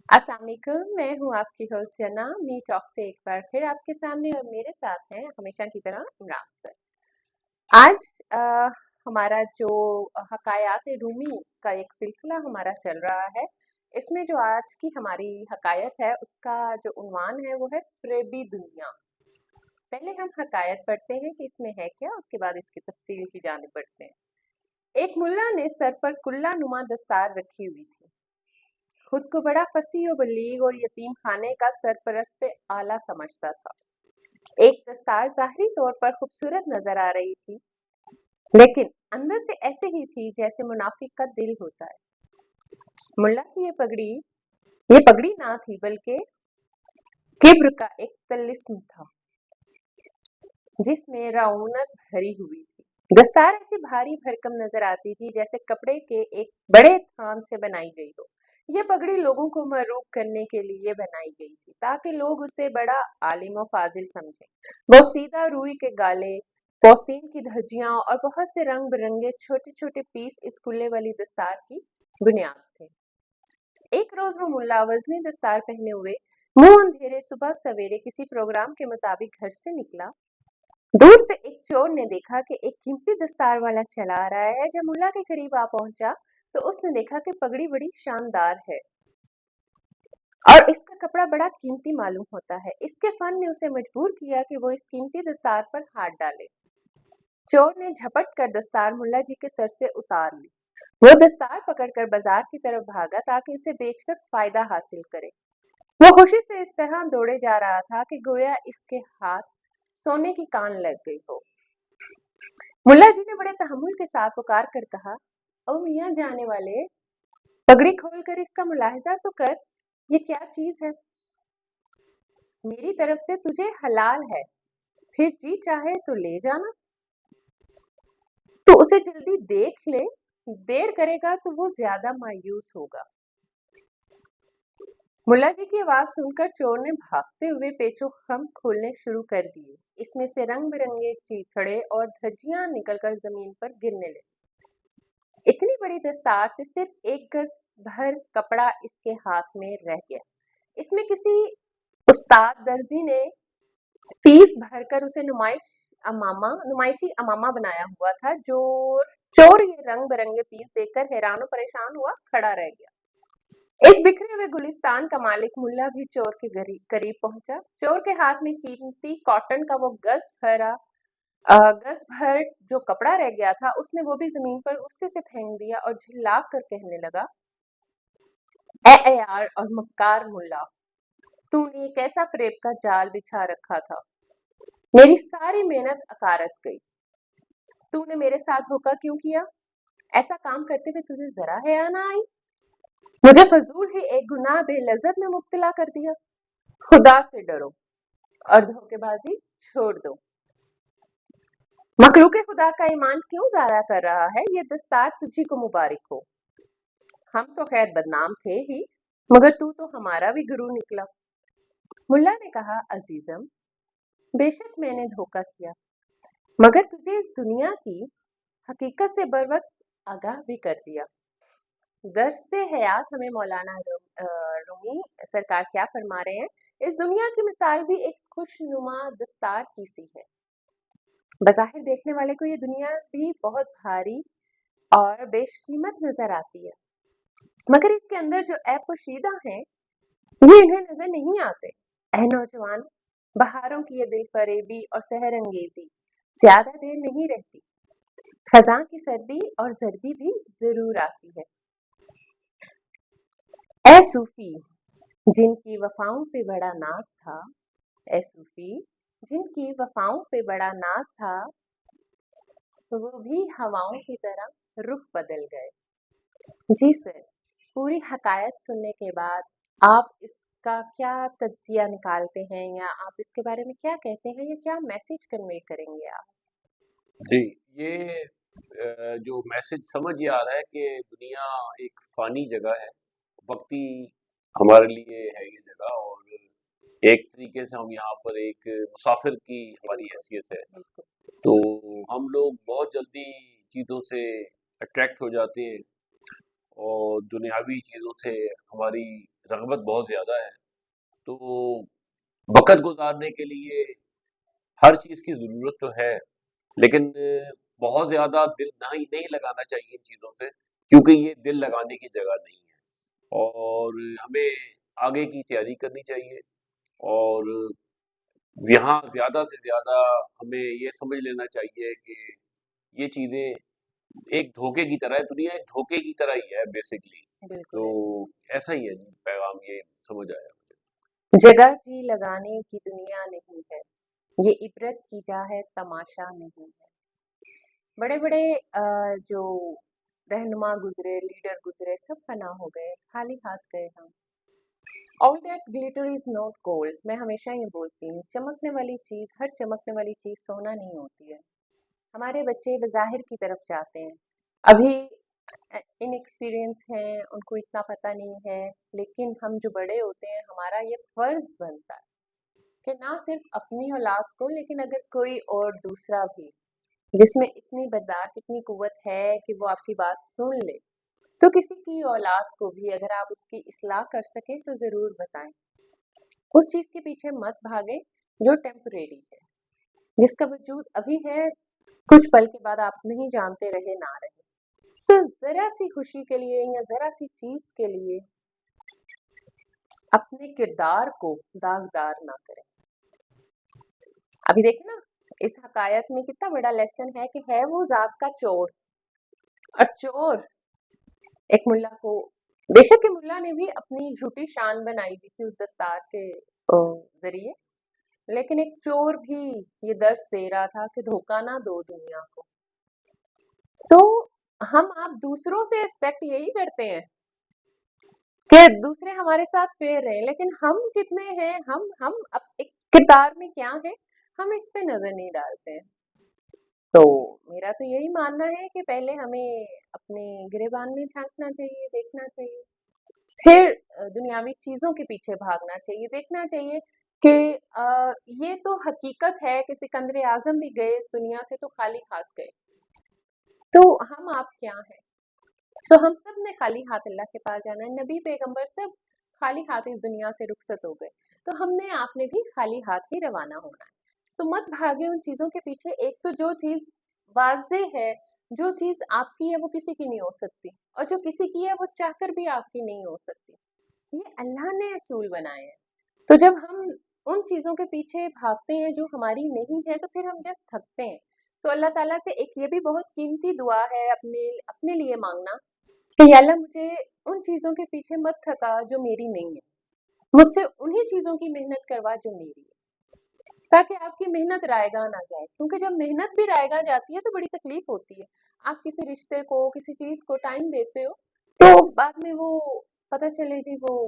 अस्सलाम वालेकुम, मैं हूँ आपकी होस्ट जना मी टॉक से एक बार फिर आपके सामने और मेरे साथ हैं हमेशा की तरह इमरान सर। आज अ, हमारा जो हकायात रूमी का एक सिलसिला हमारा चल रहा है। इसमें जो आज की हमारी हकायत है उसका जो उन्वान है वो है फ़रेबी दुनिया। पहले हम हकायत पढ़ते हैं कि इसमें है क्या, उसके बाद इसकी तफसील की जानिब बढ़ते हैं। एक मुल्ला ने सर पर कुल्ला नुमा दस्तार रखी हुई थी। खुद को बड़ा फसीह व बलीग और यतीम खाने का सरपरस्त आला समझता था। एक दस्तार ज़ाहिरी तौर पर खूबसूरत नजर आ रही थी, लेकिन अंदर से ऐसे ही थी जैसे मुनाफिक का दिल होता है। मुल्ला की ये पगड़ी ना थी बल्कि किब्र का एक तलिस्म था जिसमें रौनक भरी हुई थी। दस्तार ऐसी भारी भरकम नजर आती थी जैसे कपड़े के एक बड़े थान से बनाई गई हो। यह पगड़ी लोगों को मरूब करने के लिए बनाई गई थी ताकि लोग उसे बड़ा आलिम और फाजिल समझें। बोसीदा रूई के गाले, पोस्तीन की धज्जियां और बहुत से रंग बिरंगे छोटे छोटे पीस इस कुल्ले वाली दस्तार की बुनियाद थे। एक रोज वो मुल्ला वजनी दस्तार पहने हुए मुंह अंधेरे सुबह सवेरे किसी प्रोग्राम के मुताबिक घर से निकला। दूर से एक चोर ने देखा कि एक कीमती दस्तार वाला चला आ रहा है। जब मुल्ला के करीब आ पहुंचा तो उसने देखा कि पगड़ी बड़ी शानदार है और इसका कपड़ा बड़ा कीमती मालूम होता है। इसके फन ने उसे मजबूर किया कि वो इस कीमती दस्तार पर हाथ डाले। चोर ने झपट कर दस्तार मुल्ला जी के सर से उतार ली। वो दस्तार पकड़कर बाजार की तरफ भागा ताकि उसे बेचकर फायदा हासिल करे। वो खुशी से इस तरह दौड़े जा रहा था कि गोया इसके हाथ सोने की कान लग गई हो। मुल्ला जी ने बड़े तहम्मुल के साथ पुकार कर कहा, ओ मियाँ जाने वाले, पगड़ी खोल कर इसका मुलाहिजा तो कर, ये क्या चीज है। मेरी तरफ से तुझे हलाल है, फिर जी चाहे तो ले जाना। तो उसे जल्दी देख ले, देर करेगा तो वो ज्यादा मायूस होगा। मुल्ला जी की आवाज सुनकर चोर ने भागते हुए पेचो खम खोलने शुरू कर दिए। इसमें से रंग बिरंगे चीथड़े और धज्जियां निकलकर जमीन पर गिरने लगी। इतनी बड़ी दस्तार से सिर्फ एक गज भर कपड़ा इसके हाथ में रह गया। इसमें किसी उस्ताद दर्जी ने फीस भरकर उसे नुमाइशी अमामा बनाया हुआ था। जो चोर ये रंग बिरंगे पीस देखकर हैरान और परेशान हुआ खड़ा रह गया। इस बिखरे हुए गुलिस्तान का मालिक मुल्ला भी चोर के करीब पहुंचा। चोर के हाथ में कीमती कॉटन का वो गज भर जो कपड़ा रह गया था उसने वो भी जमीन पर गुस्से से फेंक दिया और झिल्ला कर कहने लगा, ए यार और मक्कार मुल्ला, तूने एक ऐसा फरेब का जाल बिछा रखा था, मेरी सारी मेहनत अकारत गई। तूने मेरे साथ धोखा क्यों किया? ऐसा काम करते हुए तुझे जरा हया ना आई? मुझे फजूल ही एक गुनाह बेलज्जत में मुब्तला कर दिया। खुदा से डरो और धोखेबाजी छोड़ दो। मखलूक खुदा का ईमान क्यों जाया कर रहा है? ये दस्तार तुझी को मुबारक हो। हम तो खैर बदनाम थे ही, मगर तू तो हमारा भी गुरु निकला। मुल्ला ने कहा, अजीजम, बेशक मैंने धोखा किया, मगर तुझे इस दुनिया की हकीकत से बर वक्त आगाह भी कर दिया। दर्स से हयात हमें मौलाना रूमी सरकार क्या फरमा रहे हैं, इस दुनिया की मिसाल भी एक खुशनुमा दस्तार की सी है। बज़ाहिर देखने वाले को ये दुनिया भी बहुत भारी और बेशकीमत नजर आती है, मगर इसके अंदर जो ऐब पोशीदा हैं ये इन्हें नजर नहीं आते। ऐ नौजवान, बहारों की ये दिल फरेबी और सहर अंगेजी ज्यादा देर नहीं रहती। खजां की सर्दी और जर्दी भी जरूर आती है। ऐ सूफी जिनकी वफाओं पे बड़ा नाज था, ऐ सूफी जिनकी वफाओं पे बड़ा नाज था, वो भी हवाओं की तरह रुख बदल गए। जी सर, पूरी हकायत सुनने के बाद आप इसका क्या तज्जिया निकालते हैं या आप इसके बारे में क्या कहते हैं या क्या मैसेज कन्वे करेंगे आप? जी, ये जो मैसेज समझ ये आ रहा है कि दुनिया एक फ़ानी जगह है, वक़्ती हमारे लिए है ये जगह और एक तरीके से हम यहाँ पर एक मुसाफ़िर की हमारी हैसियत है। बिल्कुल। तो हम लोग बहुत जल्दी चीज़ों से अट्रैक्ट हो जाते हैं اور دنیاوی چیزوں سے ہماری رغبت بہت زیادہ ہے، تو وقت گزارنے کے لیے ہر چیز کی ضرورت تو ہے، لیکن بہت زیادہ دل نہیں لگانا چاہیے ان چیزوں سے، کیونکہ یہ دل لگانے کی جگہ نہیں ہے، اور ہمیں آگے کی تیاری کرنی چاہیے، اور یہاں زیادہ سے زیادہ ہمیں یہ سمجھ لینا چاہیے کہ یہ چیزیں ایک دھوکے کی طرح ہے، دنیا ایک دھوکے کی طرح ہی ہے بیسکلی، بالکل تو ایسے ایسا ہی ہے جی، پیغام یہ سمجھ آیا مجھے۔ جگہ جی لگانے کی دنیا نہیں ہے، یہ عبرت کی جا ہے، تماشا نہیں ہے۔ بڑے بڑے جو رہنما گزرے، لیڈر گزرے، سب فنا ہو گئے، خالی ہاتھ گئے ہم۔ All that glitter is not gold, میں ہمیشہ یہ بولتی ہوں، چمکنے والی چیز، ہر چمکنے والی چیز سونا نہیں ہوتی ہے۔ ہمارے بچے بظاہر کی طرف جاتے ہیں، ابھی ان ایکسپیرئنس ہیں، ان کو اتنا پتہ نہیں ہے، لیکن ہم جو بڑے ہوتے ہیں ہمارا یہ فرض بنتا ہے کہ نہ صرف اپنی اولاد کو، لیکن اگر کوئی اور دوسرا بھی جس میں اتنی برداشت، اتنی قوت ہے کہ وہ آپ کی بات سن لے، تو کسی کی اولاد کو بھی اگر آپ اس کی اصلاح کر سکیں تو ضرور بتائیں۔ اس چیز کے پیچھے مت بھاگیں جو ٹیمپریری ہے، جس کا وجود ابھی ہے، کچھ پل کے بعد آپ نہیں جانتے رہے نہ رہے۔ سو ذرا سی خوشی کے لیے یا ذرا سی چیز کے لیے اپنے کردار کو داغدار نہ کریں۔ ابھی دیکھیں نا، اس حکایت میں کتنا بڑا لیسن ہے کہ ہے وہ ذات کا چور، اور چور ایک ملا کو، بے شک کہ ملا نے بھی اپنی جھوٹی شان بنائی دی تھی اس دستار کے ذریعے، لیکن ایک چور بھی یہ درس دے رہا تھا کہ دھوکہ نہ دو دنیا کو۔ سو ہم آپ دوسروں سے ایکسپیکٹ یہی کرتے ہیں کہ دوسرے ہمارے ساتھ فیئر رہیں، لیکن ہم کتنے ہیں، ہم ایک کردار میں کیا ہیں، ہم اس پہ نظر نہیں ڈالتے ہیں۔ تو میرا تو یہی ماننا ہے کہ پہلے ہمیں اپنے گریبان میں جھانکنا چاہیے، دیکھنا چاہیے، پھر دنیاوی چیزوں کے پیچھے بھاگنا چاہیے، دیکھنا چاہیے کہ یہ تو حقیقت ہے کہ سکندر اعظم بھی گئے اس دنیا سے تو خالی ہاتھ گئے، تو ہم آپ کیا ہیں؟ سو ہم سب نے خالی ہاتھ اللہ کے پاس جانا ہے، نبی پیغمبر سب خالی ہاتھ اس دنیا سے رخصت ہو گئے، تو ہم نے آپ نے بھی خالی ہاتھ ہی روانہ ہونا ہے۔ تو مت بھاگے ان چیزوں کے پیچھے، ایک تو جو چیز واضح ہے، جو چیز آپ کی ہے وہ کسی کی نہیں ہو سکتی، اور جو کسی کی ہے وہ چاہ کر بھی آپ کی نہیں ہو سکتی، یہ اللہ نے اصول بنائے ہیں۔ تو جب ہم ان چیزوں کے پیچھے بھاگتے ہیں جو ہماری نہیں ہے تو پھر ہم جس تھکتے ہیں۔ تو اللہ تعالیٰ سے ایک یہ بھی بہت قیمتی دعا ہے اپنے لیے مانگنا کہ یا اللہ مجھے ان چیزوں کے پیچھے مت تھکا جو میری نہیں ہے، مجھ سے انہی چیزوں کی محنت کروا جو میری ہے، تاکہ آپ کی محنت رائگاں نہ جائے، کیونکہ جب محنت بھی رائگاں جاتی ہے تو بڑی تکلیف ہوتی ہے۔ آپ کسی رشتے کو، کسی چیز کو ٹائم دیتے ہو تو بعد میں وہ پتہ چلے جی وہ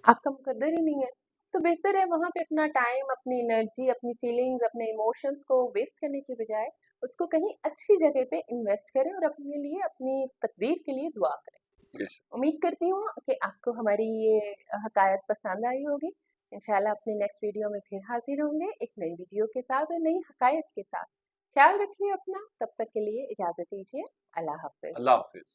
آپ کا مقدر ہی نہیں ہے، تو بہتر ہے وہاں پہ اپنا ٹائم، اپنی انرجی، اپنی فیلنگز، اپنے ایموشنز کو ویسٹ کرنے کی بجائے اس کو کہیں اچھی جگہ پہ انویسٹ کریں اور اپنے لیے، اپنی تقدیر کے لیے دعا کریں۔ Yes. امید کرتی ہوں کہ آپ کو ہماری یہ حکایت پسند آئی ہوگی۔ انشاءاللہ اپنے نیکسٹ ویڈیو میں پھر حاضر ہوں گے ایک نئی ویڈیو کے ساتھ اور نئی حکایت کے ساتھ۔ خیال رکھیے اپنا، تب تک کے لیے اجازت دیجیے، اللہ حافظ۔ اللہ حافظ۔